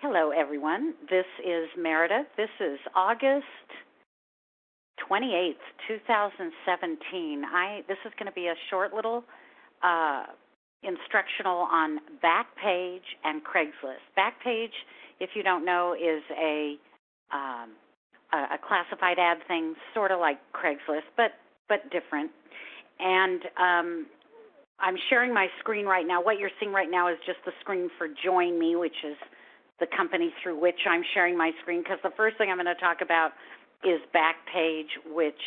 Hello, everyone. This is Meredith. This is August 28th, 2017. This is going to be a short little instructional on BackPage and Craigslist. BackPage, if you don't know, is a classified ad thing, sort of like Craigslist, but different. And I'm sharing my screen right now. What you're seeing right now is just the screen for Join Me, which is the company through which I'm sharing my screen, because the first thing I'm going to talk about is BackPage, which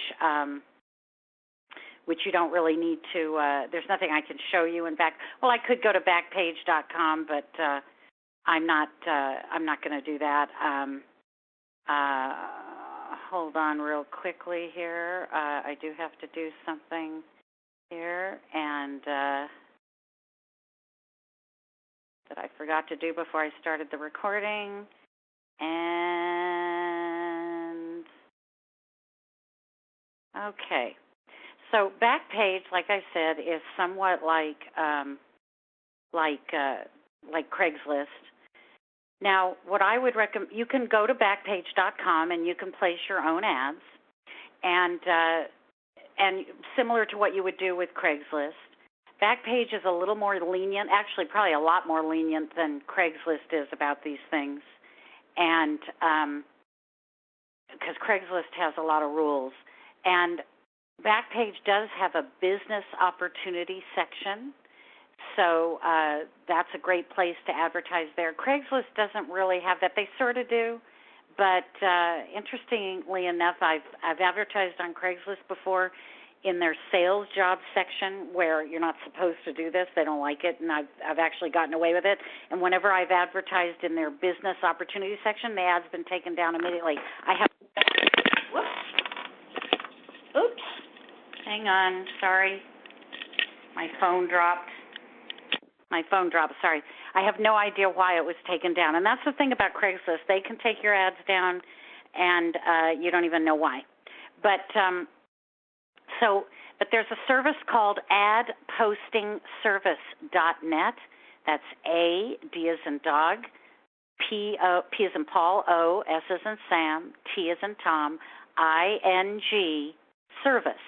you don't really need to, there's nothing I can show you in well, I could go to backpage.com, but I'm not going to do that. Hold on real quickly here. I do have to do something here, and that I forgot to do before I started the recording. And okay, so BackPage, like I said, is somewhat like Craigslist. Now, what I would recommend, you can go to backpage.com and you can place your own ads, and similar to what you would do with Craigslist. BackPage is a little more lenient, actually probably a lot more lenient than Craigslist is about these things, and because Craigslist has a lot of rules. And BackPage does have a business opportunity section, so that's a great place to advertise there. Craigslist doesn't really have that. They sort of do, but interestingly enough, I've advertised on Craigslist before in their sales job section, where you're not supposed to do this. They don't like it, and I've actually gotten away with it. And whenever I've advertised in their business opportunity section, the ad's been taken down immediately. Oops. Hang on. Sorry. My phone dropped. Sorry. I have no idea why it was taken down. And that's the thing about Craigslist. They can take your ads down, and you don't even know why. But but there's a service called adpostingservice.net. That's A, D as in dog, P as in Paul, O, S as in Sam, T as in Tom, ING, service,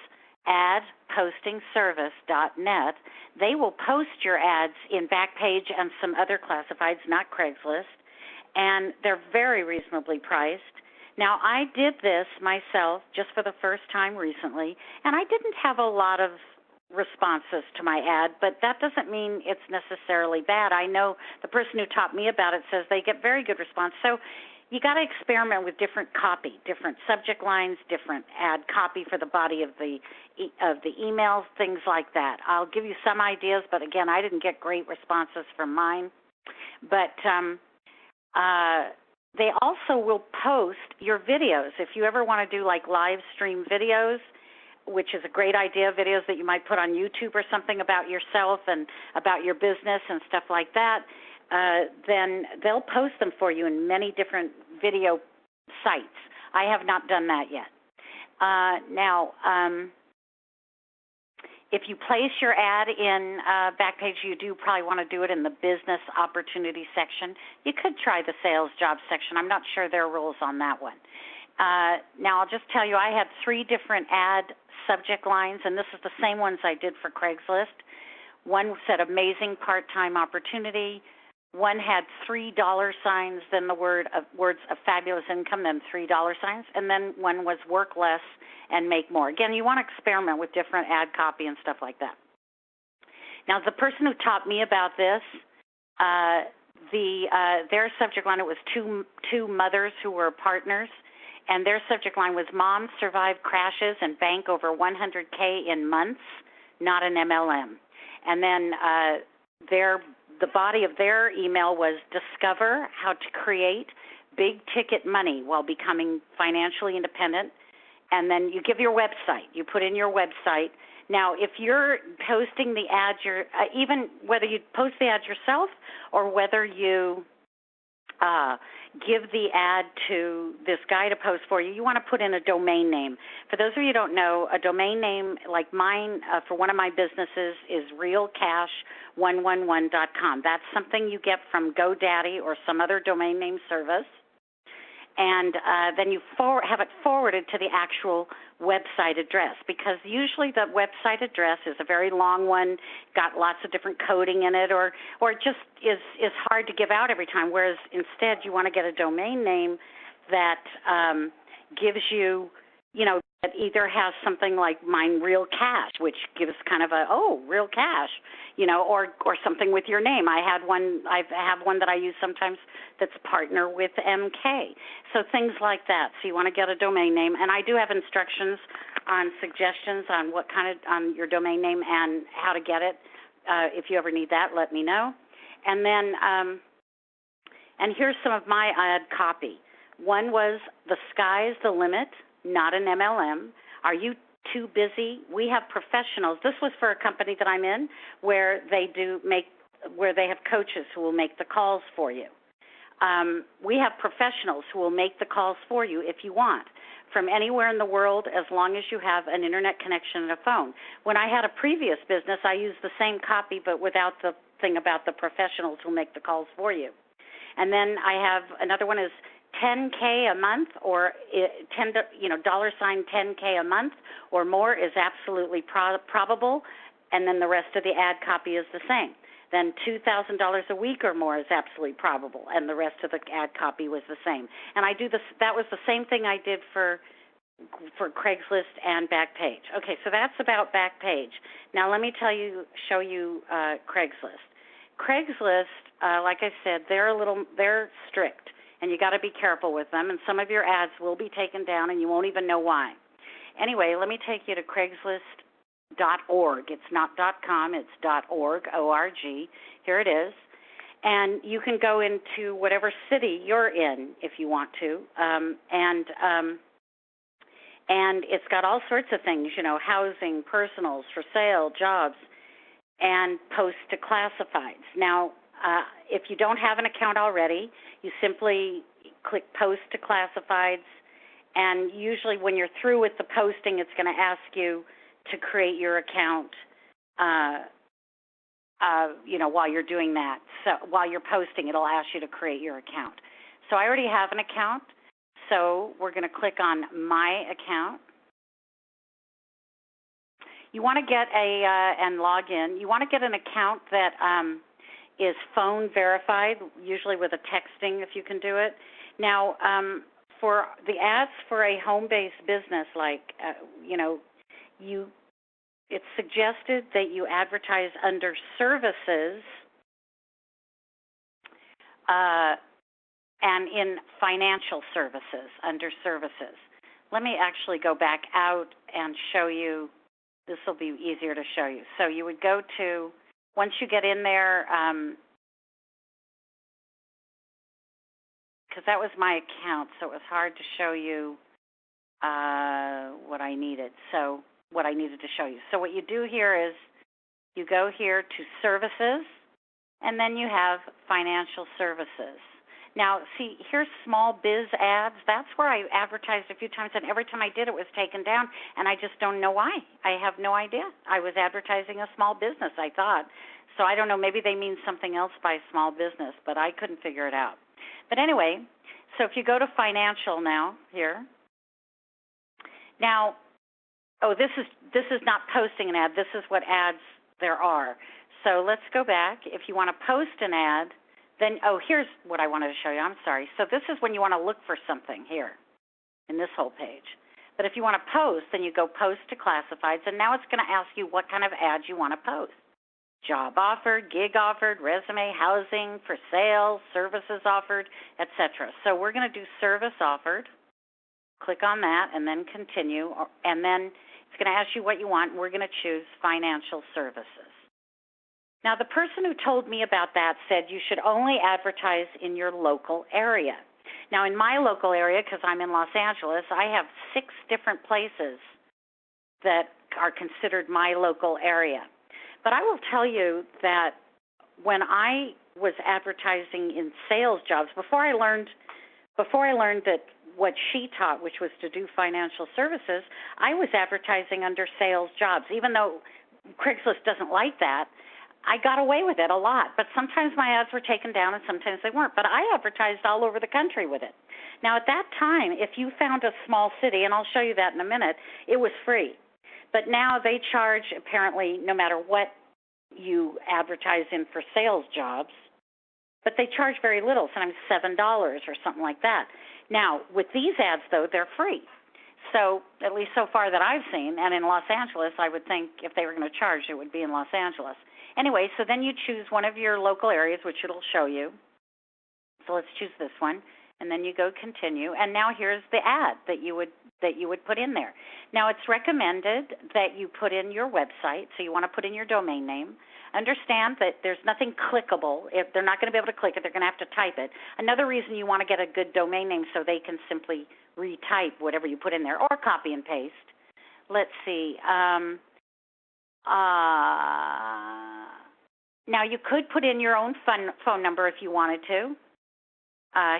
adpostingservice.net. They will post your ads in BackPage and some other classifieds, not Craigslist, and they're very reasonably priced. Now, I did this myself just for the first time recently, and I didn't have a lot of responses to my ad, but that doesn't mean it's necessarily bad. I know the person who taught me about it says they get very good response. So you got to experiment with different copy, different subject lines, different ad copy for the body of the emails, things like that. I'll give you some ideas, but again, I didn't get great responses from mine. But they also will post your videos. If you ever want to do like live stream videos, which is a great idea, videos that you might put on YouTube or something about yourself and about your business and stuff like that, then they'll post them for you in many different video sites. I have not done that yet. Now, if you place your ad in BackPage, you do probably want to do it in the business opportunity section. You could try the sales job section. I'm not sure there are rules on that one. Now, I'll just tell you, I had 3 different ad subject lines, and this is the same ones I did for Craigslist. One said amazing part-time opportunity. One had $3 signs, then the words of fabulous income, then $3 signs, and then one was work less and make more. Again, you want to experiment with different ad copy and stuff like that. Now, the person who taught me about this, their subject line, it was two mothers who were partners, and their subject line was moms survive crashes and bank over $100K in months, not an MLM. And then the body of their email was discover how to create big ticket money while becoming financially independent. And then you give your website. You put in your website. Now, if you're posting the ad, even whether you post the ad yourself or whether you give the ad to this guy to post for you, you want to put in a domain name. For those of you who don't know, a domain name like mine for one of my businesses is realcash111.com. That's something you get from GoDaddy or some other domain name service. And then you have it forwarded to the actual website address, because usually the website address is a very long one, got lots of different coding in it, or it just is hard to give out every time, whereas instead you want to get a domain name that gives you, that either has something like mine, Real Cash, which gives kind of Real Cash, or something with your name. I have one that I use sometimes that's partner with MK. So things like that. So you want to get a domain name, and I do have instructions on suggestions on what kind of on your domain name and how to get it. If you ever need that, let me know. And then, and here's some of my ad copy. One was "The sky's the limit, not an MLM. Are you too busy? We have professionals." This was for a company that I'm in where they have coaches who will make the calls for you. We have professionals who will make the calls for you if you want, from anywhere in the world, as long as you have an internet connection and a phone. When I had a previous business, I used the same copy but without the thing about the professionals who make the calls for you. And then I have another one is $10K a month, or $10K a month or more is absolutely probable, and then the rest of the ad copy is the same. Then $2,000 a week or more is absolutely probable, and the rest of the ad copy was the same. And I do this. That was the same thing I did for Craigslist and BackPage. Okay, so that's about BackPage. Now let me show you Craigslist. Craigslist, like I said, they're strict, and you got to be careful with them. And some of your ads will be taken down, and you won't even know why. Anyway, let me take you to Craigslist.org. It's not .com, it's .org, O-R-G. Here it is. And you can go into whatever city you're in if you want to. And it's got all sorts of things, housing, personals, for sale, jobs, and post to classifieds. Now, if you don't have an account already, you simply click post to classifieds, and usually when you're through with the posting, it's going to ask you to create your account, while you're doing that. So while you're posting, it'll ask you to create your account. So I already have an account, so we're going to click on My Account. You want to get and log in. You want to get an account that is phone verified, usually with a texting if you can do it. Now, for the ads for a home-based business, it's suggested that you advertise under services and in financial services, under services. Let me actually go back out and show you. This will be easier to show you. So you would go to, once you get in there, because that was my account, so it was hard to show you what I needed. So what I needed to show you. So what you do here is you go here to services, and then you have financial services. Now, see, here's small biz ads. That's where I advertised a few times, and every time I did, it was taken down, and I just don't know why. I have no idea. I was advertising a small business, I thought. So I don't know, maybe they mean something else by small business, but I couldn't figure it out. But anyway, so if you go to financial now here, now, this is not posting an ad. This is what ads there are. So let's go back. If you want to post an ad, then, here's what I wanted to show you. I'm sorry. So this is when you want to look for something here in this whole page. But if you want to post, then you go post to classifieds, and now it's going to ask you what kind of ads you want to post. Job offered, gig offered, resume, housing, for sale, services offered, etc. So we're going to do service offered. Click on that and then continue, and then it's going to ask you what you want. We're going to choose financial services. Now, the person who told me about that said you should only advertise in your local area. Now, in my local area, because I'm in Los Angeles, I have 6 different places that are considered my local area. But I will tell you that when I was advertising in sales jobs, before I learned that what she taught, which was to do financial services, I was advertising under sales jobs. Even though Craigslist doesn't like that, I got away with it a lot. But sometimes my ads were taken down and sometimes they weren't. But I advertised all over the country with it. Now, at that time, if you found a small city, and I'll show you that in a minute, it was free. But now they charge, apparently, no matter what you advertise in for sales jobs, but they charge very little, sometimes $7 or something like that. Now, with these ads, though, they're free. So, at least so far that I've seen, and in Los Angeles, I would think if they were going to charge, it would be in Los Angeles. Anyway, so then you choose one of your local areas, which it'll show you. So let's choose this one, and then you go continue. And now here's the ad that you would put in there. Now, it's recommended that you put in your website, so you want to put in your domain name. Understand that there's nothing clickable. If they're not going to be able to click it, they're going to have to type it. Another reason you want to get a good domain name so they can simply retype whatever you put in there or copy and paste. Let's see. Now, you could put in your own phone number if you wanted to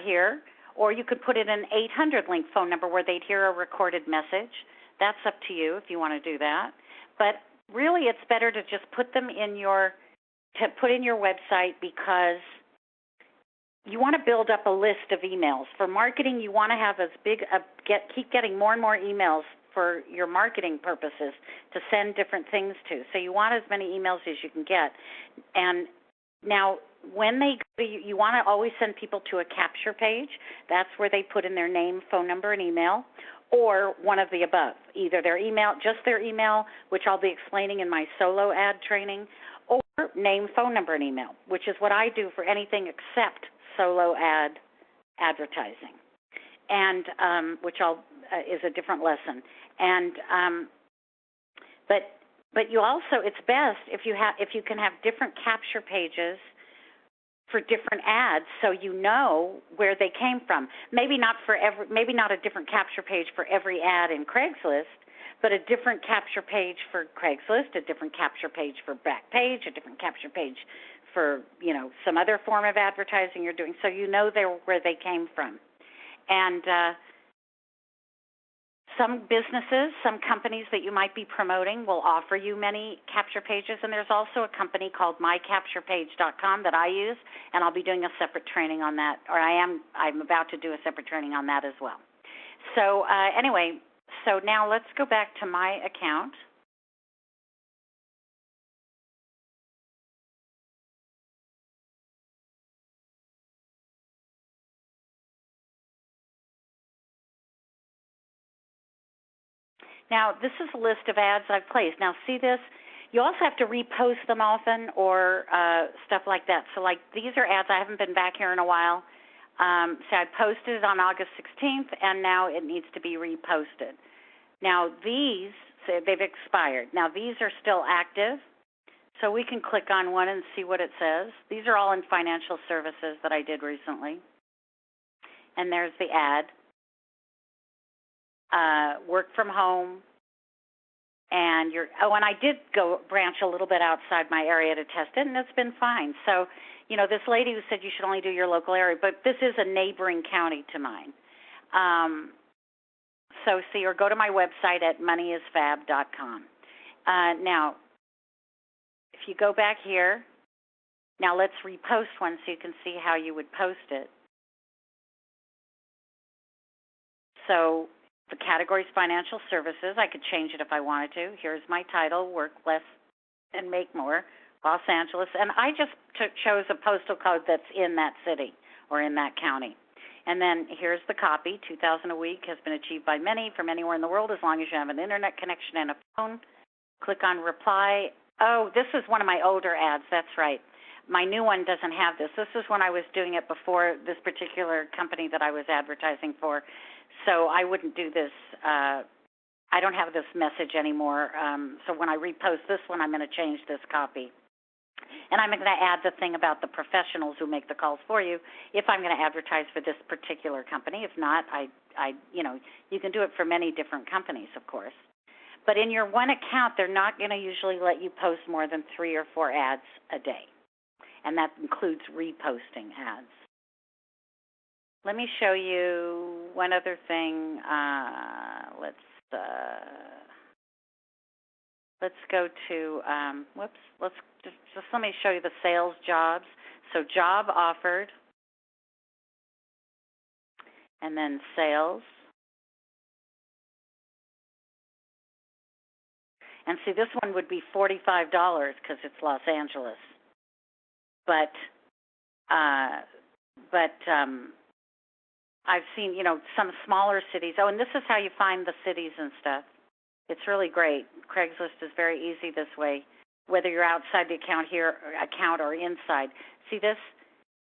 here, or you could put in an 800 link phone number where they'd hear a recorded message. That's up to you if you want to do that. But really, it's better to just put in your website, because you want to build up a list of emails. For marketing, you want to have keep getting more and more emails for your marketing purposes to send different things to. So you want as many emails as you can get. And now, when you want to always send people to a capture page. That's where they put in their name, phone number, and email, or one of the above, either their email, which I'll be explaining in my solo ad training, or name, phone number, and email, which is what I do for anything except solo ad advertising, and which is a different lesson. And but you also, it's best if you can have different capture pages for different ads, so you know where they came from. Maybe not a different capture page for every ad in Craigslist, but a different capture page for Craigslist, a different capture page for BackPage, a different capture page for some other form of advertising you're doing, so you know where they came from. And some businesses, some companies that you might be promoting will offer you many capture pages, and there's also a company called mycapturepage.com that I use, and I'll be doing a separate training on that, or I'm about to do a separate training on that as well. So anyway, so now let's go back to my account. Now, this is a list of ads I've placed. Now, see this? You also have to repost them often or stuff like that. So, like, these are ads. I haven't been back here in a while. So I posted it on August 16th, and now it needs to be reposted. Now, they've expired. Now, these are still active. So we can click on one and see what it says. These are all in financial services that I did recently. And there's the ad. Work from home, and and I did go branch a little bit outside my area to test it, and it's been fine. So, this lady who said you should only do your local area, but this is a neighboring county to mine. So see, or go to my website at moneyisfab.com. Now, if you go back here, now let's repost one so you can see how you would post it. So the category is financial services. I could change it if I wanted to. Here's my title, Work Less and Make More, Los Angeles. And I just chose a postal code that's in that city or in that county. And then here's the copy. $2,000 a week has been achieved by many from anywhere in the world as long as you have an internet connection and a phone. Click on reply. Oh, this is one of my older ads. That's right. My new one doesn't have this. This is when I was doing it before this particular company that I was advertising for. So I wouldn't do this. I don't have this message anymore. So when I repost this one, I'm going to change this copy. And I'm going to add the thing about the professionals who make the calls for you if I'm going to advertise for this particular company. If not, you can do it for many different companies, of course. But in your one account, they're not going to usually let you post more than 3 or 4 ads a day. and that includes reposting ads. Let me show you one other thing. Let's go to, let's just let me show you the sales jobs. So job offered, and then sales. And see, this one would be $45 because it's Los Angeles. But I've seen, some smaller cities. Oh, and this is how you find the cities and stuff. It's really great. Craigslist is very easy this way, whether you're outside the account or inside. See this?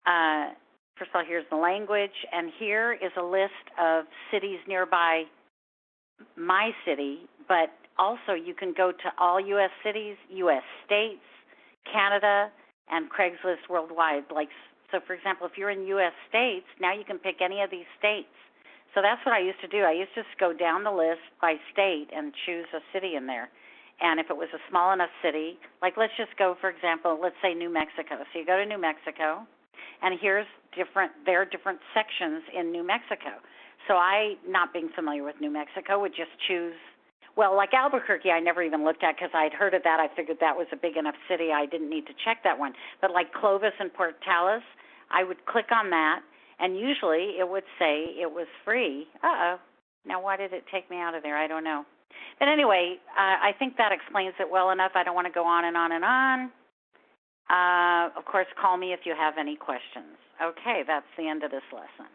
First of all, here's the language, and here is a list of cities nearby my city, but also you can go to all U.S. cities, U.S. states, Canada, and Craigslist worldwide. So, for example, if you're in U.S. states, now you can pick any of these states. So that's what I used to do. I used to just go down the list by state and choose a city in there. And if it was a small enough city, let's just go, for example, let's say New Mexico. So you go to New Mexico, and there are different sections in New Mexico. So I, not being familiar with New Mexico, would just choose, like Albuquerque, I never even looked at because I'd heard of that. I figured that was a big enough city. I didn't need to check that one. But like Clovis and Portales, I would click on that, and usually it would say it was free. Now why did it take me out of there? I don't know. But anyway, I think that explains it well enough. I don't want to go on and on and on. Of course, call me if you have any questions. Okay, that's the end of this lesson.